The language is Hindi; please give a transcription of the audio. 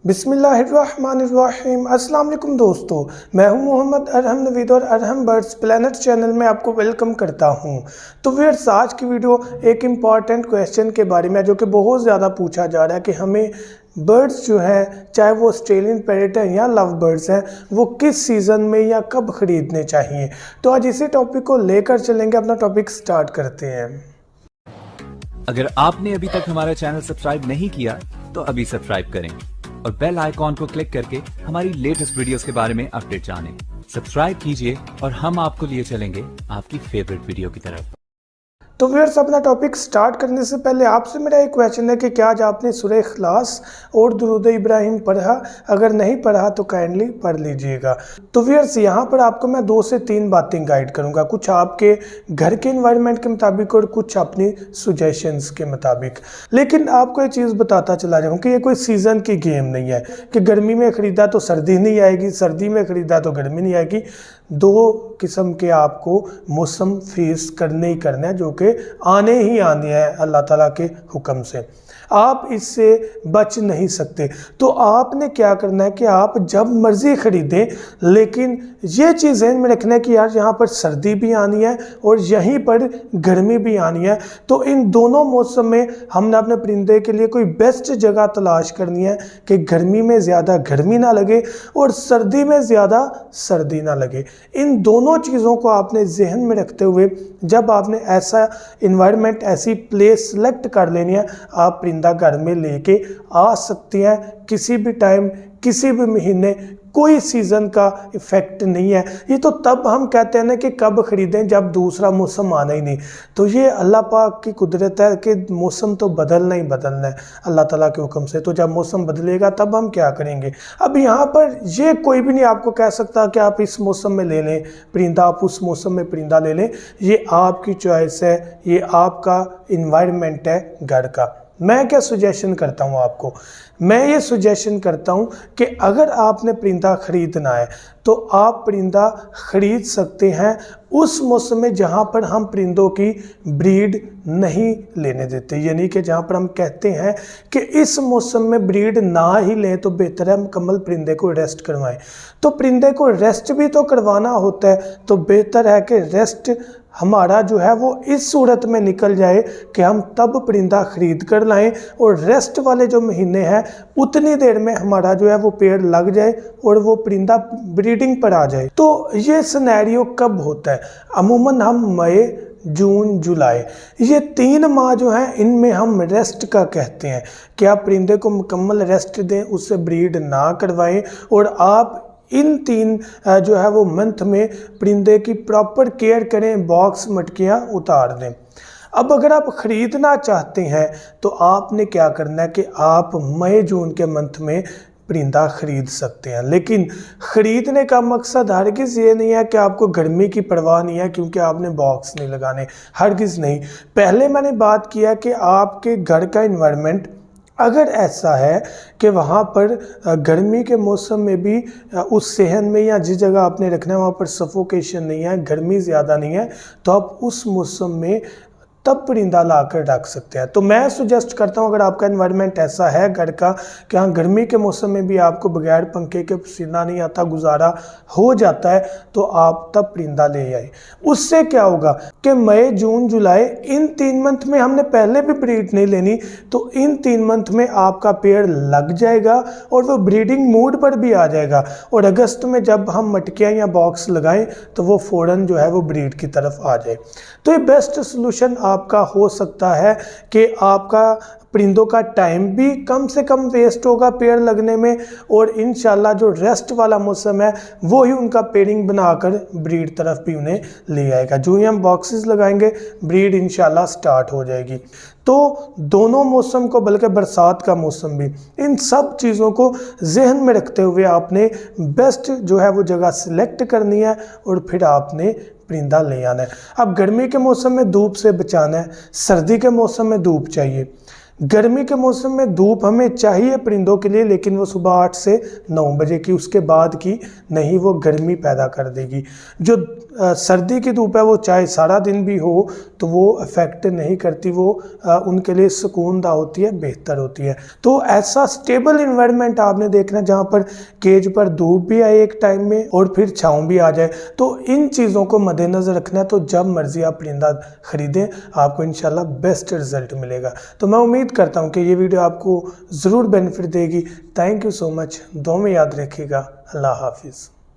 बिस्मिल्लाहिर्रहमानिर्रहीम। अस्सलाम वालेकुम दोस्तों, मैं हूं मोहम्मद अरहम नवीद और अरहम बर्ड्स प्लैनेट चैनल में आपको वेलकम करता हूं। तो व्यूअर्स, आज की वीडियो एक इम्पॉर्टेंट क्वेश्चन के बारे में है जो कि बहुत ज़्यादा पूछा जा रहा है कि हमें बर्ड्स जो है, चाहे वो ऑस्ट्रेलियन पैरेट हैं या लव बर्ड्स हैं, वो किस सीज़न में या कब ख़रीदने चाहिए। तो आज इसी टॉपिक को लेकर चलेंगे, अपना टॉपिक स्टार्ट करते हैं। अगर आपने अभी तक हमारा चैनल सब्सक्राइब नहीं किया तो अभी सब्सक्राइब करें और बेल आइकॉन को क्लिक करके हमारी लेटेस्ट वीडियोस के बारे में अपडेट जानें। सब्सक्राइब कीजिए और हम आपको लिए चलेंगे आपकी फेवरेट वीडियो की तरफ। तो व्यूअर्स, अपना टॉपिक स्टार्ट करने से पहले आपसे मेरा एक क्वेश्चन है कि क्या आज आपने सूरह इखलास और दुरूद इब्राहिम पढ़ा? अगर नहीं पढ़ा तो काइंडली पढ़ लीजिएगा। तो व्यूअर्स, यहाँ पर आपको मैं 2 से 3 बातें गाइड करूँगा, कुछ आपके घर के इन्वायरमेंट के मुताबिक और कुछ अपनी सुजेशंस के मुताबिक। लेकिन आपको ये चीज़ बताता चला जाऊँ कि ये कोई सीज़न की गेम नहीं है कि गर्मी में ख़रीदा तो सर्दी नहीं आएगी, सर्दी में ख़रीदा तो गर्मी नहीं आएगी। 2 किस्म के आपको मौसम फेस करने ही करने हैं जो कि आने ही आने हैं अल्लाह ताला के हुक्म से। आप इससे बच नहीं सकते। तो आपने क्या करना है कि आप जब मर्ज़ी ख़रीदें, लेकिन ये चीज़ ज़हन में रखना है कि यार यहाँ पर सर्दी भी आनी है और यहीं पर गर्मी भी आनी है। तो इन दोनों मौसम में हमने अपने परिंदे के लिए कोई बेस्ट जगह तलाश करनी है कि गर्मी में ज़्यादा गर्मी ना लगे और सर्दी में ज़्यादा सर्दी ना लगे। इन दोनों चीज़ों को आपने जहन में रखते हुए जब आपने ऐसा इन्वायरमेंट, ऐसी प्लेस सेलेक्ट कर लेनी है, आप परिंदा घर में लेके आ सकते हैं किसी भी टाइम, किसी भी महीने। कोई सीज़न का इफ़ेक्ट नहीं है। ये तो तब हम कहते हैं ना कि कब ख़रीदें जब दूसरा मौसम आना ही नहीं। तो ये अल्लाह पाक की कुदरत है कि मौसम तो बदलना ही बदलना है अल्लाह ताला के हुक्म से। तो जब मौसम बदलेगा तब हम क्या करेंगे। अब यहाँ पर ये कोई भी नहीं आपको कह सकता कि आप इस मौसम में ले लें परिंदा, आप उस मौसम में परिंदा ले लें। ये आपकी चॉइस है, ये आपका इन्वायरमेंट है घर का। मैं क्या सुजेशन करता हूँ आपको, मैं ये सुजेशन करता हूँ कि अगर आपने परिंदा ख़रीदना है तो आप परिंदा ख़रीद सकते हैं उस मौसम में जहाँ पर हम परिंदों की ब्रीड नहीं लेने देते। यानी कि जहाँ पर हम कहते हैं कि इस मौसम में ब्रीड ना ही लें तो बेहतर है मुकम्मल परिंदे को रेस्ट करवाएं। तो परिंदे को रेस्ट भी तो करवाना होता है, तो बेहतर है कि रेस्ट हमारा जो है वो इस सूरत में निकल जाए कि हम तब परिंदा ख़रीद कर लाएं और रेस्ट वाले जो महीने हैं उतनी देर में हमारा जो है वो पेड़ लग जाए और वो परिंदा ब्रीडिंग पर आ जाए। तो ये सिनेरियो कब होता है? अमूमन हम मई, जून, जुलाई, ये 3 माह जो हैं इनमें हम रेस्ट का कहते हैं कि आप परिंदे को मुकम्मल रेस्ट दें, उससे ब्रीड ना करवाएं और आप इन 3 जो है वो मंथ में परिंदे की प्रॉपर केयर करें, बॉक्स मटकियाँ उतार दें। अब अगर आप ख़रीदना चाहते हैं तो आपने क्या करना है कि आप मई जून के मंथ में परिंदा ख़रीद सकते हैं। लेकिन ख़रीदने का मकसद हरगिज़ ये नहीं है कि आपको गर्मी की परवाह नहीं है क्योंकि आपने बॉक्स नहीं लगाने, हरगिज़ नहीं। पहले मैंने बात किया कि आपके घर का इन्वायरमेंट अगर ऐसा है कि वहाँ पर गर्मी के मौसम में भी उस सहन में या जिस जगह आपने रखना है वहाँ पर सफोकेशन नहीं है, गर्मी ज़्यादा नहीं है, तो आप उस मौसम में तब परिंदा ला कर रख सकते हैं। तो मैं सुजेस्ट करता हूँ अगर आपका एनवायरनमेंट ऐसा है घर का कि हाँ गर्मी के मौसम में भी आपको बगैर पंखे के पसीना नहीं आता, गुजारा हो जाता है, तो आप तब परिंदा ले आए। उससे क्या होगा कि मई, जून, जुलाई इन 3 मंथ में हमने पहले भी ब्रीड नहीं लेनी, तो इन 3 मंथ में आपका पेड़ लग जाएगा और वो ब्रीडिंग मूड पर भी आ जाएगा और अगस्त में जब हम मटकियाँ या बॉक्स लगाएं तो वो फ़ौरन जो है वो ब्रीड की तरफ आ जाए। तो ये बेस्ट सोल्यूशन आपका हो सकता है कि आपका परिंदों का टाइम भी कम से कम वेस्ट होगा पेड़ लगने में और इंशाल्लाह जो रेस्ट वाला मौसम है वो ही उनका पेयरिंग बनाकर ब्रीड तरफ भी उन्हें ले आएगा। जो ही हम बॉक्सेस लगाएंगे ब्रीड इंशाल्लाह स्टार्ट हो जाएगी। तो दोनों मौसम को, बल्कि बरसात का मौसम भी, इन सब चीज़ों को जहन में रखते हुए आपने बेस्ट जो है वो जगह सिलेक्ट करनी है और फिर आपने परिंदा ले आना है। अब गर्मी के मौसम में धूप से बचाना है, सर्दी के मौसम में धूप चाहिए। गर्मी के मौसम में धूप हमें चाहिए परिंदों के लिए, लेकिन वो सुबह 8 से 9 बजे की, उसके बाद की नहीं, वो गर्मी पैदा कर देगी। जो सर्दी की धूप है वो चाहे सारा दिन भी हो तो वो अफेक्ट नहीं करती, वो उनके लिए सुकूनदा होती है, बेहतर होती है। तो ऐसा स्टेबल इन्वायरमेंट आपने देखना जहाँ पर केज पर धूप भी आए एक टाइम में और फिर छाँव भी आ जाए। तो इन चीज़ों को मद्देनज़र रखना है। तो जब मर्ज़ी आप परिंदा ख़रीदें, आपको इंशाल्लाह बेस्ट रिज़ल्ट मिलेगा। तो मैं उम्मीद करता हूँ कि ये वीडियो आपको ज़रूर बेनिफिट देगी। Thank you so much. दुआ में याद रखिएगा। अल्लाह हाफिज़।